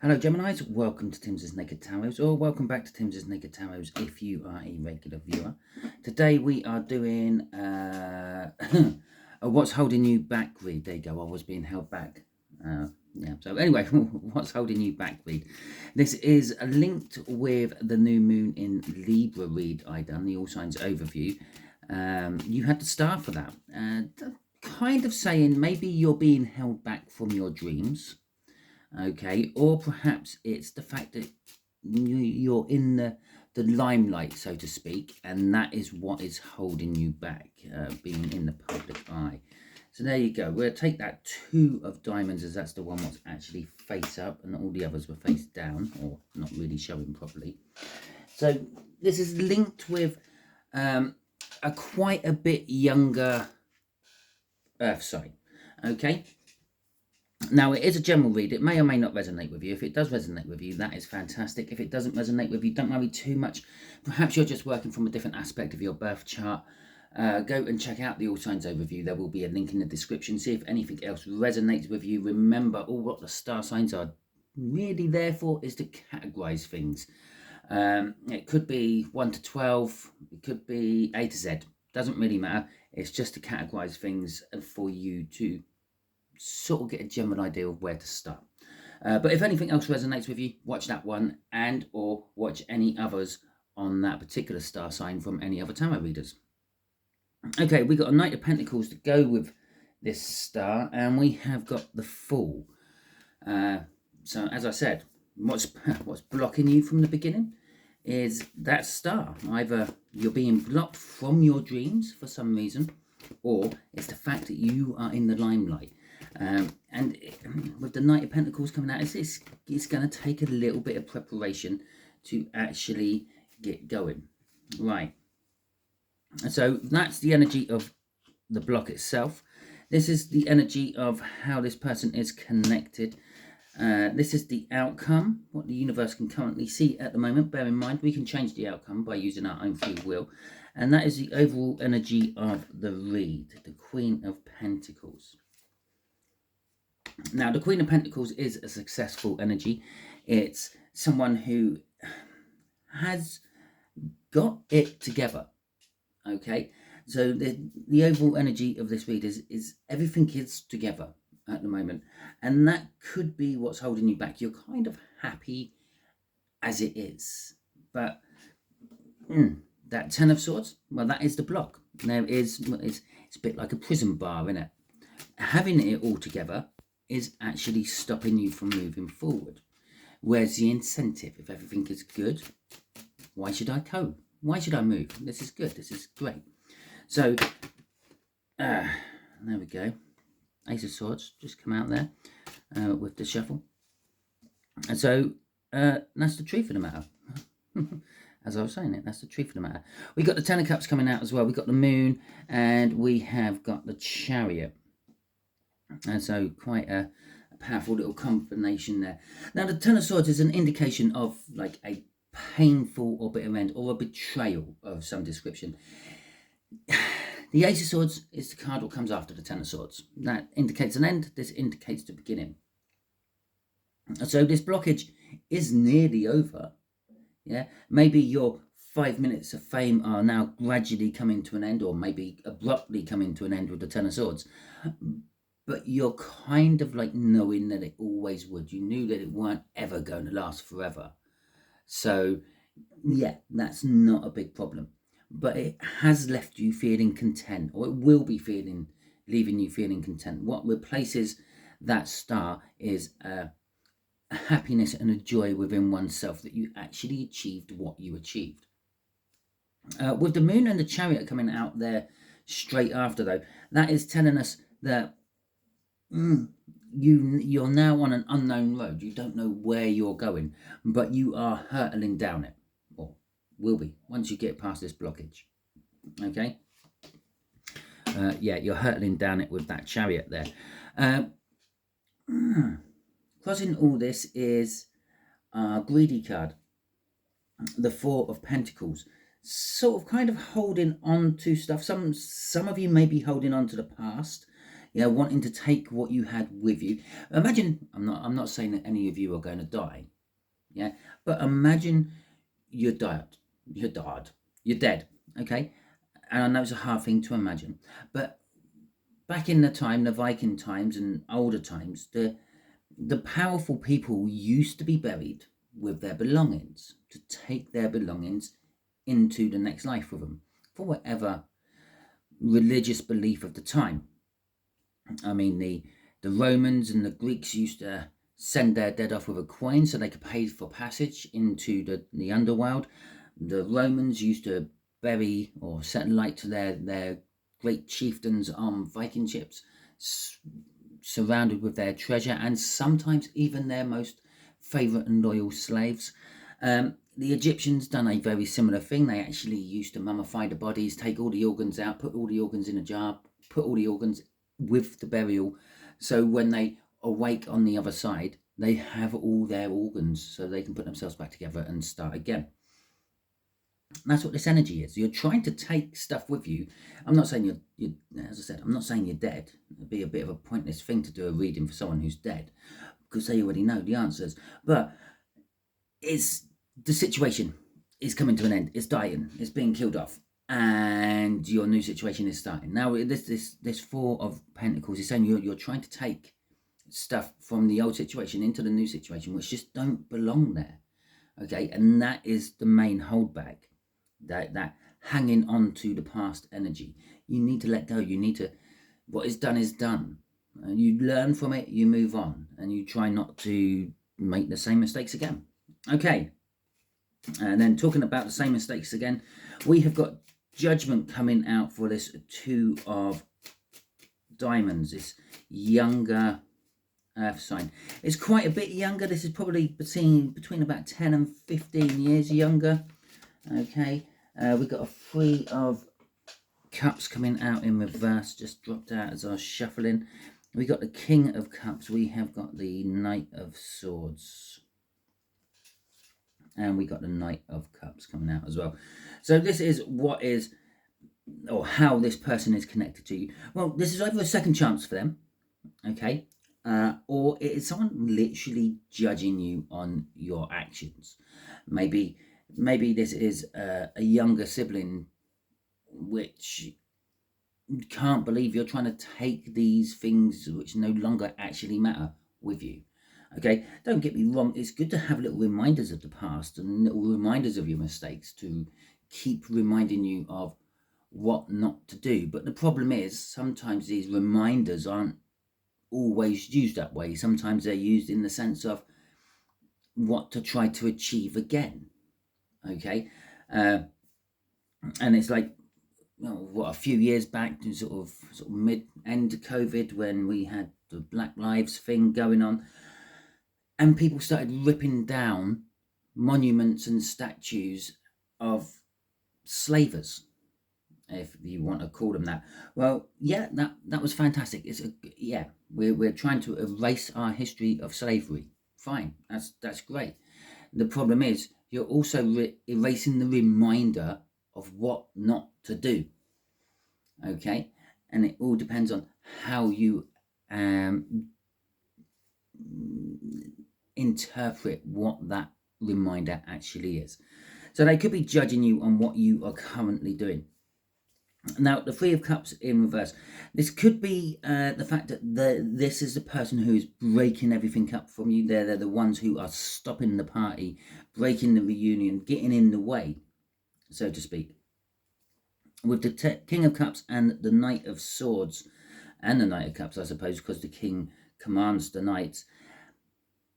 Hello Geminis, welcome to Timsy Naked Tarot, or welcome back to Timsy Naked Tarot if you are a regular viewer. Today we are doing a what's holding you back read. There you go, I was being held back. So anyway, what's holding you back read. This is linked with the new moon in Libra read I done, the All Signs Overview. You had the star for that. Kind of saying maybe you're being held back from your dreams. Okay, or perhaps it's the fact that you're in the limelight, so to speak, and that is what is holding you back, being in the public eye. So there you go. We'll take that 2 of diamonds, as that's the one that's actually face up and all the others were face down, or not really showing properly. So this is linked with a quite a bit younger earth sign. Okay, now, it is a general read. It may or may not resonate with you. If it does resonate with you, that is fantastic. If it doesn't resonate with you, don't worry too much. Perhaps you're just working from a different aspect of your birth chart. Go and check out the All Signs Overview. There will be a link in the description. See if anything else resonates with you. Remember, all what the star signs are really there for is to categorize things. It could be 1 to 12. It could be A to Z. Doesn't really matter. It's just to categorize things for you to sort of get a general idea of where to start. But if anything else resonates with you, watch that one and or watch any others on that particular star sign from any other tarot readers. Okay, we got a Knight of Pentacles to go with this star, and we have got the Fool. So as I said, what's blocking you from the beginning is that star. Either you're being blocked from your dreams for some reason, or it's the fact that you are in the limelight. And with the Knight of Pentacles coming out, it's going to take a little bit of preparation to actually get going. Right. So that's the energy of the block itself. This is the energy of how this person is connected. This is the outcome, what the universe can currently see at the moment. Bear in mind, we can change the outcome by using our own free will. And that is the overall energy of the read, the Queen of Pentacles. Now, the Queen of Pentacles is a successful energy. It's someone who has got it together. Okay, so the overall energy of this read is everything is together at the moment, and that could be what's holding you back. You're kind of happy as it is, but that 10 of Swords, well, that is the block. There is, it's a bit like a prison bar, isn't it? Having it all together is actually stopping you from moving forward. Where's the incentive? If everything is good, why should I cope? Why should I move? This is good. This is great. So, there we go. Ace of Swords just come out there with the shuffle. And so, that's the truth of the matter. As I was saying it, that's the truth of the matter. We got the 10 of Cups coming out as well. We got the Moon, and we have got the Chariot. And so quite a powerful little combination there. Now, the 10 of Swords is an indication of like a painful or bitter end, or a betrayal of some description. The Ace of Swords is the card that comes after the 10 of Swords. That indicates an end. This indicates the beginning. So this blockage is nearly over. Yeah, maybe your 5 minutes of fame are now gradually coming to an end, or maybe abruptly coming to an end with the 10 of Swords. But you're kind of like knowing that it always would. You knew that it weren't ever going to last forever. So, yeah, that's not a big problem. But it has left you feeling content, or it will be leaving you feeling content. What replaces that star is a happiness and a joy within oneself that you actually achieved what you achieved. With the Moon and the Chariot coming out there straight after, though, that is telling us that you're now on an unknown road. You don't know where you're going, but you are hurtling down it, or will be once you get past this blockage. Okay, yeah, you're hurtling down it with that Chariot there. Crossing all this is our greedy card, the 4 of Pentacles, sort of kind of holding on to stuff. Some of you may be holding on to the past. Yeah, wanting to take what you had with you. Imagine, I'm not saying that any of you are going to die. Yeah, but imagine you're dead. You're dead. Okay, and I know it's a hard thing to imagine, but back in the Viking times and older times, the powerful people used to be buried with their belongings, to take their belongings into the next life with them for whatever religious belief of the time. I mean, the Romans and the Greeks used to send their dead off with a coin so they could pay for passage into the underworld. The Romans used to bury or set light to their great chieftains on Viking ships, surrounded with their treasure, and sometimes even their most favourite and loyal slaves. The Egyptians done a very similar thing. They actually used to mummify the bodies, take all the organs out, put all the organs in a jar, put all the organs with the burial, so when they awake on the other side, they have all their organs, so they can put themselves back together and start again. And that's what this energy is. You're trying to take stuff with you. I'm not saying you're, as I said, I'm not saying you're dead. It'd be a bit of a pointless thing to do a reading for someone who's dead, because they already know the answers. But it's the situation is coming to an end. It's dying. It's being killed off, and your new situation is starting. Now, this Four of Pentacles is saying you're trying to take stuff from the old situation into the new situation, which just don't belong there. Okay, and that is the main holdback. That hanging on to the past energy. You need to let go. You need to. What is done is done. And you learn from it. You move on, and you try not to make the same mistakes again. Okay. And then talking about the same mistakes again, we have got Judgment coming out for this Two of Diamonds, this younger earth sign. It's quite a bit younger. This is probably between about 10 and 15 years younger. Okay, we've got a Three of Cups coming out in reverse, just dropped out as I was shuffling. We got the King of Cups. We have got the Knight of Swords. And we got the Knight of Cups coming out as well. So this is what is, or how this person is connected to you. Well, this is either a second chance for them, okay? Or it is someone literally judging you on your actions. Maybe this is a younger sibling which can't believe you're trying to take these things which no longer actually matter with you. Okay, don't get me wrong, it's good to have little reminders of the past and little reminders of your mistakes to keep reminding you of what not to do. But the problem is, sometimes these reminders aren't always used that way. Sometimes they're used in the sense of what to try to achieve again. Okay, and it's like, a few years back, sort of mid-end COVID, when we had the Black Lives thing going on, and people started ripping down monuments and statues of slavers, if you want to call them that. Well, yeah, that was fantastic. We're trying to erase our history of slavery. Fine, that's great. The problem is, you're also erasing the reminder of what not to do. Okay, and it all depends on how you interpret what that reminder actually is. So they could be judging you on what you are currently doing. Now, the Three of Cups in reverse. This could be the fact that this is the person who is breaking everything up from you. They're the ones who are stopping the party, breaking the reunion, getting in the way, so to speak. With the King of Cups and the Knight of Swords, and the Knight of Cups, I suppose, because the King commands the Knights.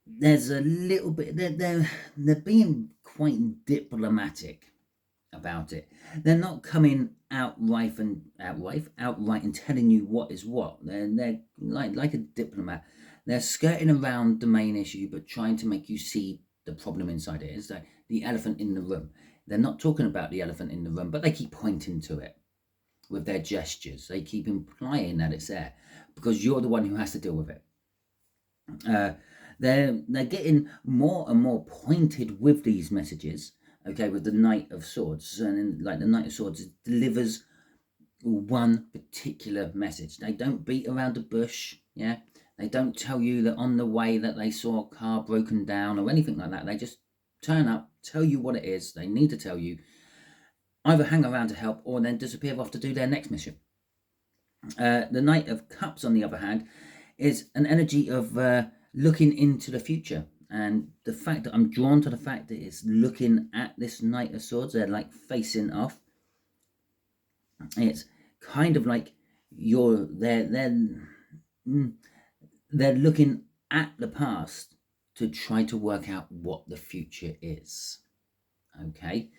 There's a little bit, they're being quite diplomatic about it. They're not coming outright and telling you what is what. They're like a diplomat. They're skirting around the main issue, but trying to make you see the problem inside it. It's like the elephant in the room. They're not talking about the elephant in the room, but they keep pointing to it with their gestures. They keep implying that it's there because you're the one who has to deal with it. They're getting more and more pointed with these messages. Okay, with the Knight of Swords, and like the Knight of Swords delivers one particular message. They don't beat around the bush, yeah? They don't tell you that on the way that they saw a car broken down or anything like that. They just turn up, tell you what it is they need to tell you, either hang around to help or then disappear off to do their next mission. The Knight of Cups, on the other hand, is an energy of looking into the future. And the fact that I'm drawn to the fact that it's looking at this Knight of Swords, they're like facing off. It's kind of like they're looking at the past to try to work out what the future is. Okay.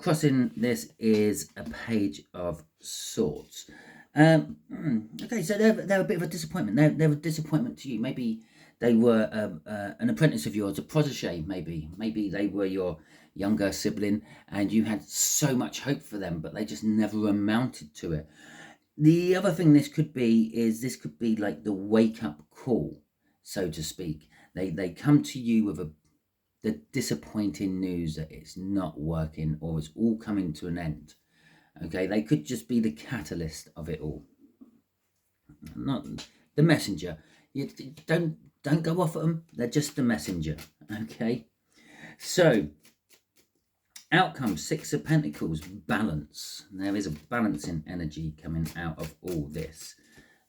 Crossing this is a Page of Swords. Okay, so they're a bit of a disappointment. They're a disappointment to you. Maybe they were an apprentice of yours, a protege. Maybe they were your younger sibling, and you had so much hope for them, but they just never amounted to it. The other thing this could be like the wake up call, so to speak. They come to you with the disappointing news that it's not working or it's all coming to an end. Okay, they could just be the catalyst of it all, not the messenger. You don't go off at them. They're just the messenger. Okay, so outcome, Six of Pentacles, balance. There is a balancing energy coming out of all this,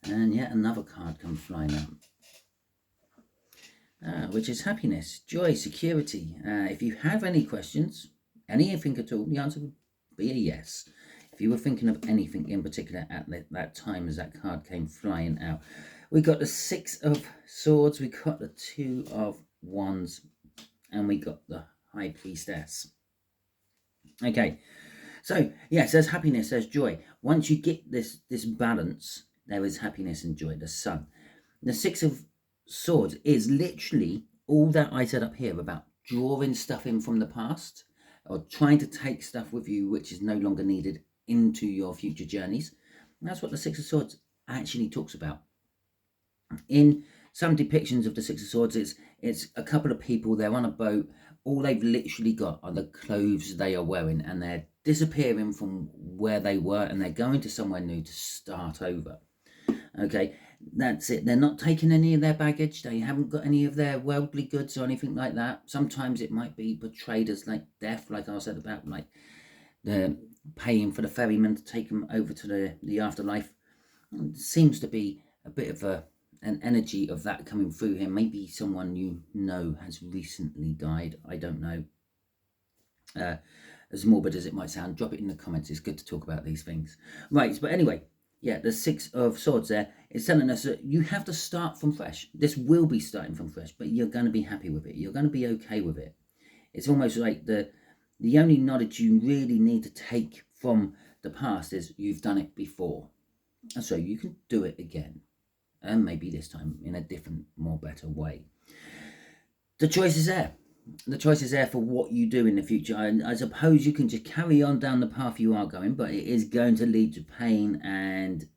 and yet another card comes flying out. Which is happiness, joy, security. If you have any questions, anything at all, the answer would be a yes. If you were thinking of anything in particular at that time as that card came flying out. We got the Six of Swords, we got the Two of Wands, and we got the High Priestess. Okay, so yes, there's happiness, there's joy. Once you get this balance, there is happiness and joy, the Sun. The Six of Swords is literally all that I said up here about drawing stuff in from the past or trying to take stuff with you which is no longer needed into your future journeys. And that's what the Six of Swords actually talks about. In some depictions of the Six of Swords, it's a couple of people, they're on a boat, all they've literally got are the clothes they are wearing, and they're disappearing from where they were and they're going to somewhere new to start over. Okay, that's it. They're not taking any of their baggage. They haven't got any of their worldly goods or anything like that. Sometimes it might be portrayed as like death, like I said about like the paying for the ferryman to take them over to the afterlife. It seems to be a bit of an energy of that coming through here. Maybe someone you know has recently died. I don't know. As morbid as it might sound, drop it in the comments. It's good to talk about these things. Right, but anyway, yeah, the Six of Swords there is telling us that you have to start from fresh. This will be starting from fresh, but you're going to be happy with it. You're going to be okay with it. It's almost like the only knowledge you really need to take from the past is you've done it before. And so you can do it again. And maybe this time in a different, more better way. The choice is there. The choice is there for what you do in the future. And I suppose you can just carry on down the path you are going, but it is going to lead to pain and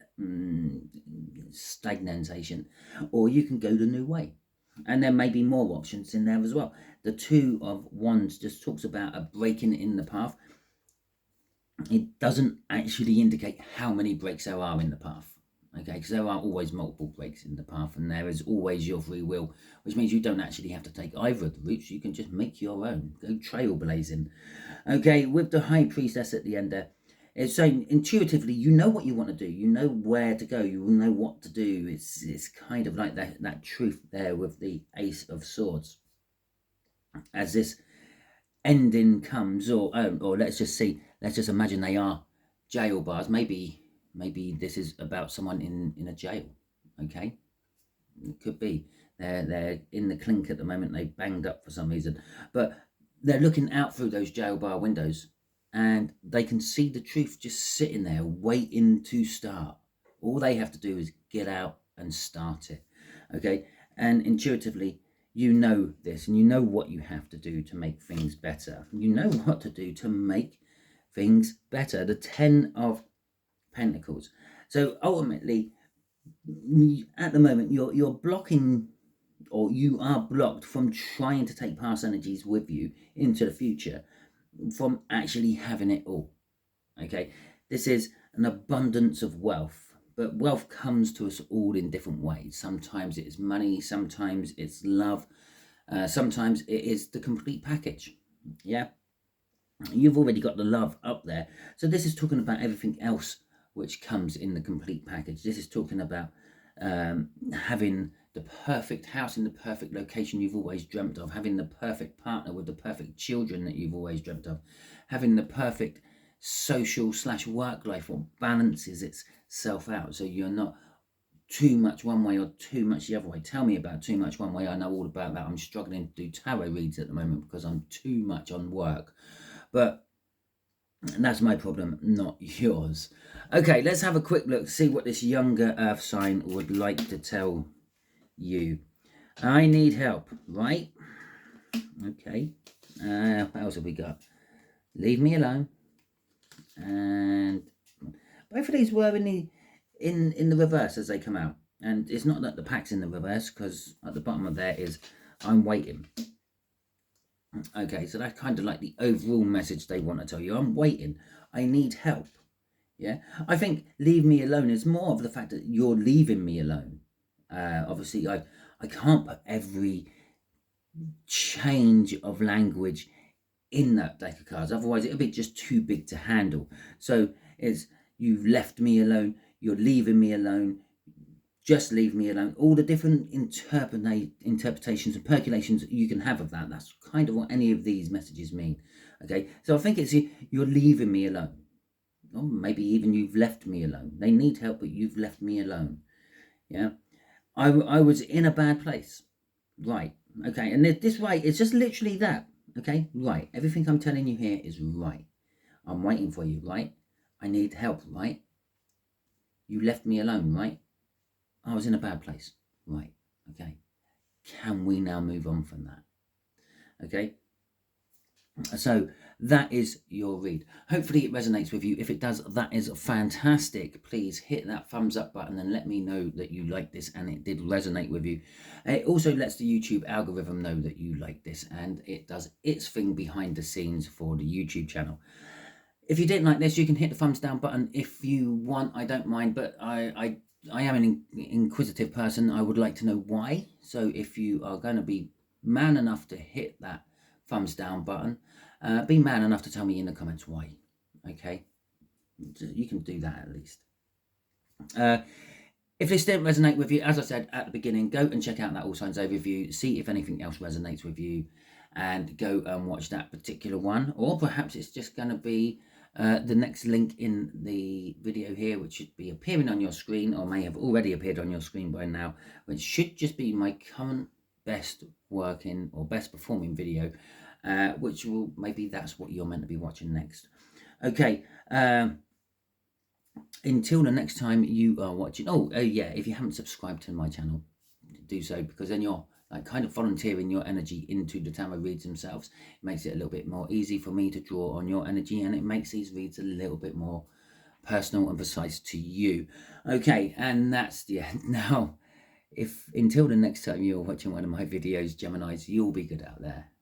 stagnation. Or you can go the new way. And there may be more options in there as well. The Two of Wands just talks about a breaking in the path. It doesn't actually indicate how many breaks there are in the path. Okay, because there are always multiple breaks in the path, and there is always your free will, which means you don't actually have to take either of the routes. You can just make your own, go trailblazing. Okay, with the High Priestess at the end there, it's saying intuitively you know what you want to do, you know where to go, you know what to do. It's kind of like that truth there with the Ace of Swords. As this ending comes, or let's just imagine they are jail bars. Maybe this is about someone in a jail. Okay, it could be they're in the clink at the moment. They banged up for some reason, but they're looking out through those jail bar windows, and they can see the truth just sitting there waiting to start. All they have to do is get out and start it. Okay, and intuitively you know this, and you know what you have to do to make things better. You know what to do to make things better. The Ten of Pentacles. So ultimately, at the moment, you're blocking, or you are blocked from trying to take past energies with you into the future, from actually having it all. Okay, this is an abundance of wealth. But wealth comes to us all in different ways. Sometimes it is money, sometimes it's love, sometimes it is the complete package. Yeah, you've already got the love up there. So this is talking about everything else which comes in the complete package. This is talking about having the perfect house in the perfect location you've always dreamt of, having the perfect partner with the perfect children that you've always dreamt of, having the perfect social / work life or balances itself out, so you're not too much one way or too much the other way. Tell me about too much one way. I know all about that. I'm struggling to do tarot reads at the moment because I'm too much on work, but that's my problem, not yours. Okay, let's have a quick look, see what this younger earth sign would like to tell you. I need help, right? Okay, what else have we got? Leave me alone. And both of these were in the reverse as they come out. And it's not that the pack's in the reverse, because at the bottom of there is I'm waiting. Okay, so that's kind of like the overall message they want to tell you. I'm waiting. I need help. Yeah, I think leave me alone is more of the fact that you're leaving me alone. Obviously, I can't put every change of language in that deck of cards. Otherwise, it would be just too big to handle. So it's you've left me alone. You're leaving me alone. Just leave me alone. All the different interpretations and percolations you can have of that. That's kind of what any of these messages mean. Okay, so I think it's you're leaving me alone. Or maybe even you've left me alone. They need help, but you've left me alone. Yeah, I was in a bad place. Right. Okay, and this right, it's just literally that. Okay, right. Everything I'm telling you here is right. I'm waiting for you, right? I need help, right? You left me alone, right? I was in a bad place, right? Okay. Can we now move on from that? Okay. So that is your read. Hopefully it resonates with you. If it does, that is fantastic. Please hit that thumbs up button and let me know that you like this and it did resonate with you. It also lets the YouTube algorithm know that you like this, and it does its thing behind the scenes for the YouTube channel. If you didn't like this, you can hit the thumbs down button if you want. I don't mind, but I am an inquisitive person. I would like to know why. So if you are going to be man enough to hit that thumbs down button, be man enough to tell me in the comments why. Okay, you can do that at least. If this didn't resonate with you, as I said at the beginning, go and check out that All Signs Overview, see if anything else resonates with you, and go and watch that particular one. Or perhaps it's just going to be the next link in the video here, which should be appearing on your screen, or may have already appeared on your screen by now, which should just be my current best working or best performing video, which will, maybe that's what you're meant to be watching next. Okay, until the next time you are watching, yeah, if you haven't subscribed to my channel, do so, because then you're like kind of volunteering your energy into the tarot reads themselves. It makes it a little bit more easy for me to draw on your energy, and it makes these reads a little bit more personal and precise to you. Okay, and that's the end. Now, if until the next time you're watching one of my videos, Geminis, you'll be good out there.